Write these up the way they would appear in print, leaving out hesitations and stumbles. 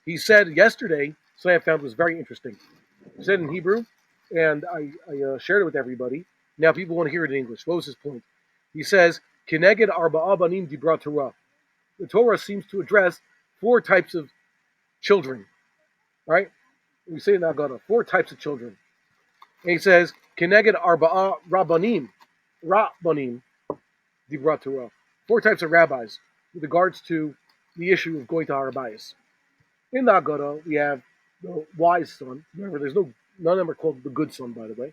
He said yesterday, something I found was very interesting. He said in Hebrew, and I shared it with everybody. Now people want to hear it in English. What was his point? He says, Keneged arba'a banim dibra Torah. The Torah seems to address four types of children, right? We say in Agada, four types of children. And he says, Keneged arba'a rabbanim, dibra Torah. Four types of rabbis with regards to the issue of going to Harabayas. In the Agada, we have the wise son. Remember, none of them are called the good son, by the way.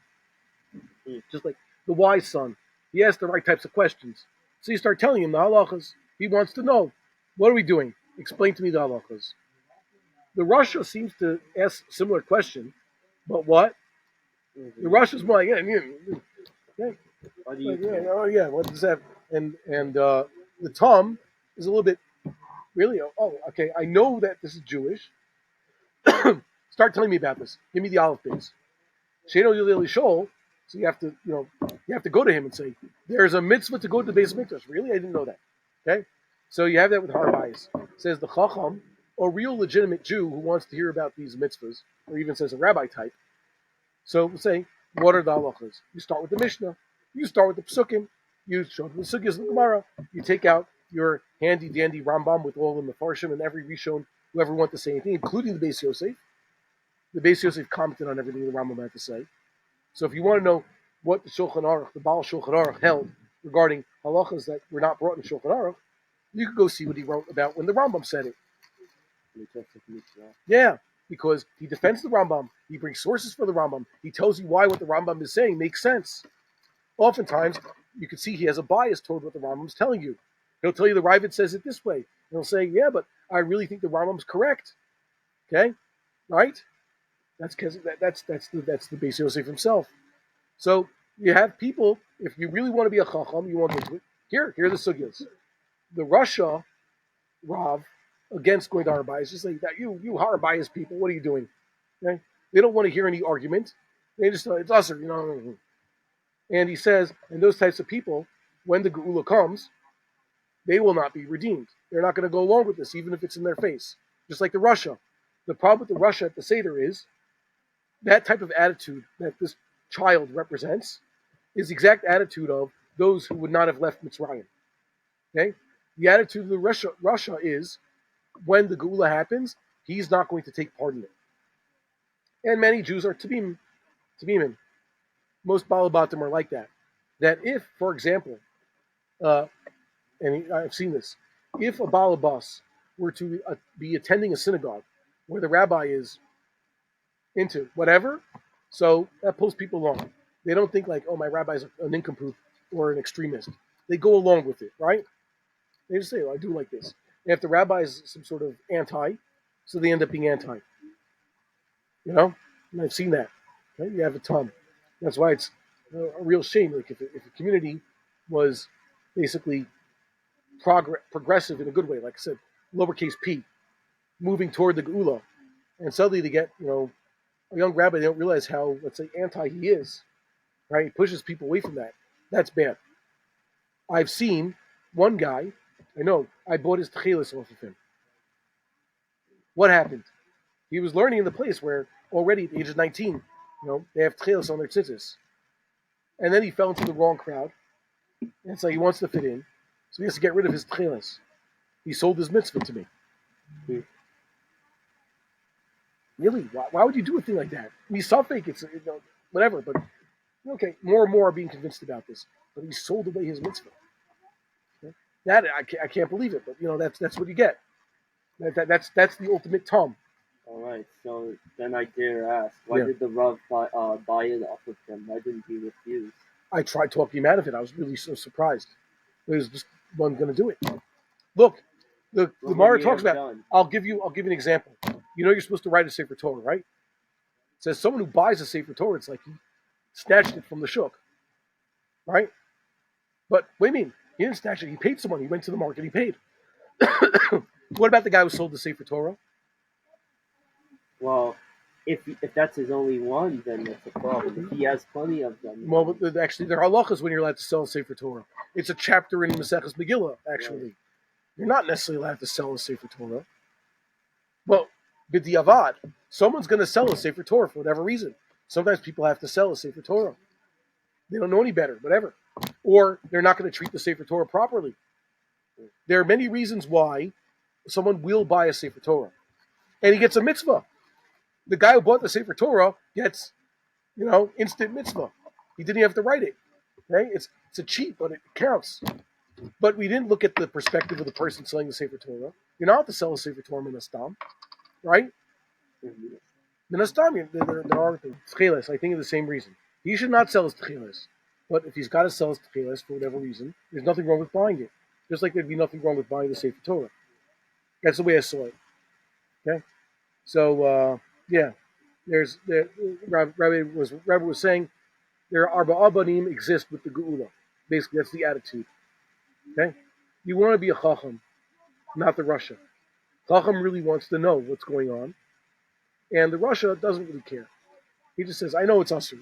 Just like the wise son. He asks the right types of questions. So you start telling him the halachas. He wants to know, what are we doing? Explain to me the halachas. The Russia seems to ask a similar question, but what? The Russia's more like, what does that? And the Tom is a little bit, really, okay, I know that this is Jewish. Start telling me about this. Give me the olive base. Sheno Yulili Shol. So you have to go to him and say, there's a mitzvah to go to the base of Mikdash. Really? I didn't know that. Okay? So you have that with Har-Bayis. Says the Chacham, a real legitimate Jew who wants to hear about these mitzvahs, or even says a rabbi type. So we'll say, what are the halachas? You start with the Mishnah. You start with the Psukim. You show the Sugyas and the Gemara. You take out your handy-dandy Rambam with all the Mefarshim and every Rishon who ever want to say anything, including the Beis Yosef. The Beis Yosef commented on everything the Rambam had to say. So if you want to know what the Shulchan Aruch, the Baal Shulchan Aruch held regarding halachas that were not brought in Shulchan Aruch, you could go see what he wrote about when the Rambam said it. Yeah, because he defends the Rambam. He brings sources for the Rambam. He tells you why what the Rambam is saying makes sense. Oftentimes, you can see he has a bias toward what the Rambam is telling you. He'll tell you the Ravid says it this way. And he'll say, yeah, but I really think the Rambam's correct. Okay? Right? That's because that's the Beis Yosef himself. So you have people, if you really want to be a chacham, you want to do it. Here are the sugyas. The Russia Rav against going to Har-Bayis, just like that. You Har-Bayis people, what are you doing? Okay? They don't want to hear any argument. They just it's us, And he says, and those types of people, when the Geula comes, they will not be redeemed. They're not going to go along with this, even if it's in their face. Just like the Russia. The problem with the Russia at the Seder is that type of attitude that this child represents is the exact attitude of those who would not have left Mitzrayim. Okay? The attitude of the Russia is, when the Geula happens, he's not going to take part in it. And many Jews are Tabimim. Most Balabatim are like that. That if, for example, I've seen this, if a Balabas were to be attending a synagogue where the rabbi is into whatever, so that pulls people along. They don't think like, oh, my rabbi's an nincompoop or an extremist. They go along with it, right? They just say, I do like this. And if the rabbi is some sort of anti, so they end up being anti. And I've seen that. Okay? You have a ton. That's why it's a real shame. Like if a community was basically progressive in a good way, like I said, lowercase p, moving toward the Geula, and suddenly they get, a young rabbi, they don't realize how, let's say, anti he is, right? He pushes people away from that. That's bad. I've seen one guy, I bought his techilas off of him. What happened? He was learning in the place where already at the age of 19, they have techilas on their tzitzis. And then he fell into the wrong crowd. And so he wants to fit in. So he has to get rid of his techilas. He sold his mitzvah to me. Really? Why would you do a thing like that? I mean, Suffolk, it's whatever, but okay, more and more are being convinced about this. But he sold away his mitzvah. Okay? That I can't believe it, but that's what you get. That's the ultimate tom. All right, so then I dare ask, why did the Rav buy it off of him? Why didn't he refuse? I tried talking him out of it. I was really so surprised. He was just wasn't going to do it. Look, the Gemara talks about. I'll give you an example. You're supposed to write a Sefer Torah, right? It says someone who buys a Sefer Torah, it's like he snatched it from the shuk, right? But what do you mean? He didn't snatch it. He paid someone. He went to the market. He paid. What about the guy who sold the Sefer Torah? Well, if that's his only one, then that's a problem. If he has plenty of them. Well, actually, there are halachas when you're allowed to sell a Sefer Torah. It's a chapter in Maseches Megillah, actually. You're not necessarily allowed to sell a Sefer Torah. Well, b'diavad, someone's going to sell a Sefer Torah for whatever reason. Sometimes people have to sell a Sefer Torah. They don't know any better, whatever. Or they're not going to treat the Sefer Torah properly. There are many reasons why someone will buy a Sefer Torah. And he gets a mitzvah. The guy who bought the Sefer Torah gets, instant mitzvah. He didn't even have to write it. Okay? It's a cheat, but it counts. But we didn't look at the perspective of the person selling the Sefer Torah. You're not allowed to sell a Sefer Torah minastam, right? Minastam, there are tcheles, I think, of the same reason. He should not sell his tcheles. But if he's got to sell his tcheles for whatever reason, there's nothing wrong with buying it. Just like there'd be nothing wrong with buying the Sefer Torah. That's the way I saw it. Okay? So, Rabbi was saying there are Arba Abanim exist with the Geula. Basically, that's the attitude. Okay? You want to be a Chacham, not the Russia. Chacham really wants to know what's going on, and the Russia doesn't really care. He just says, I know it's us,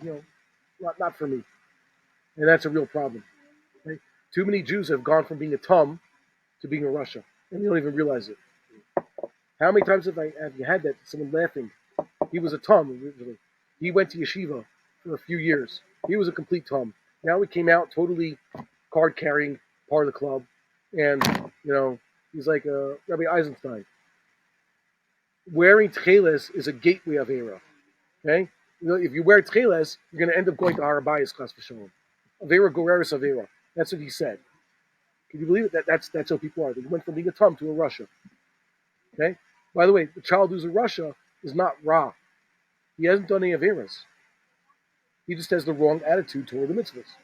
not for me. And that's a real problem. Okay? Too many Jews have gone from being a Tum to being a Russia, and they don't even realize it. How many times have you had that? Someone laughing. He was a Tum originally. He went to yeshiva for a few years. He was a complete Tum. Now he came out totally card-carrying, part of the club, and, he's like Rabbi Eisenstein. Wearing tcheles is a gateway of Avera. Okay? If you wear tcheles, you're going to end up going to Harabayas, chas v'sholom. Avera goreris Avera. That's what he said. Can you believe it? That's how people are. They went from being a Tum to a Russia. Okay? By the way, the child who's a Russia is not Ra. He hasn't done any Averas. He just has the wrong attitude toward the mitzvahs.